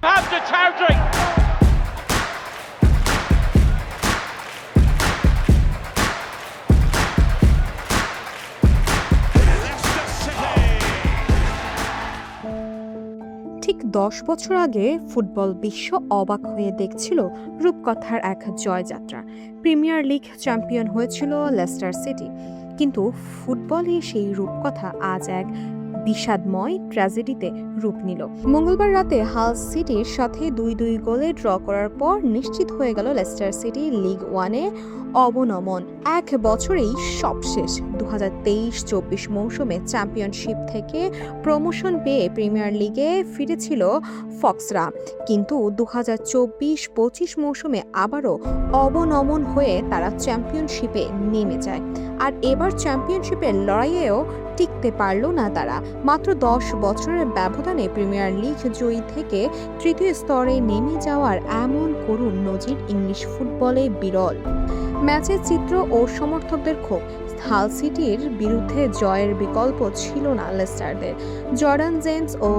Hamza Chowdhury. ঠিক 10 বছর আগে ফুটবল বিশ্ব অবাক হয়ে দেখছিল রূপকথার এক জয়যাত্রা। প্রিমিয়ার লিগ চ্যাম্পিয়ন হয়েছিল লেস্টার সিটি, কিন্তু ফুটবলে সেই রূপকথা আজ এক বিষাদময় ট্র্যাজেডিতে রূপ নিল। মঙ্গলবার রাতে হাল সিটির সাথে 2-2 গোলে ড্র করার পর নিশ্চিত হয়ে গেল লেস্টার সিটি লিগ ওয়ানে অবনমন। এক বছরেই সব শেষ। 2023-24 মৌসুমে চ্যাম্পিয়নশিপ থেকে প্রমোশন পেয়ে প্রিমিয়ার লিগে ফিরেছিল ফক্সরা, কিন্তু 2024-25 মৌসুমে আবারও অবনমন হয়ে তারা চ্যাম্পিয়নশিপে নেমে যায়। আর এবার চ্যাম্পিয়নশিপের লড়াইয়েও টিকতে পারল না তারা। মাত্র 10 বছরের ব্যবধানে প্রিমিয়ার লিগ জয়ী থেকে তৃতীয় স্তরে নেমে যাওয়ার এমন করুণ নজির ইংলিশ ফুটবলে বিরল। ম্যাচের চিত্র ও সমর্থকদের ক্ষোভ। হাল সিটির বিরুদ্ধে জয়ের বিকল্প ছিল না লেস্টারদের। জর্ডান জেমস ও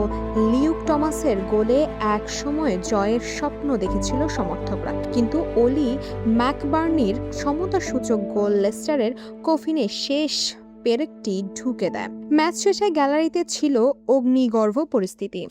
লিউক টমাসের গোলে এক সময় জয়ের স্বপ্ন দেখেছিল সমর্থকরা, কিন্তু ওলি ম্যাকবার্নির সমতাসূচক গোল লেস্টারের কফিনে শেষ পেরেকটি ঢুকে দেয়। ম্যাচ শেষে গ্যালারিতে ছিল অগ্নিগর্ভ পরিস্থিতি।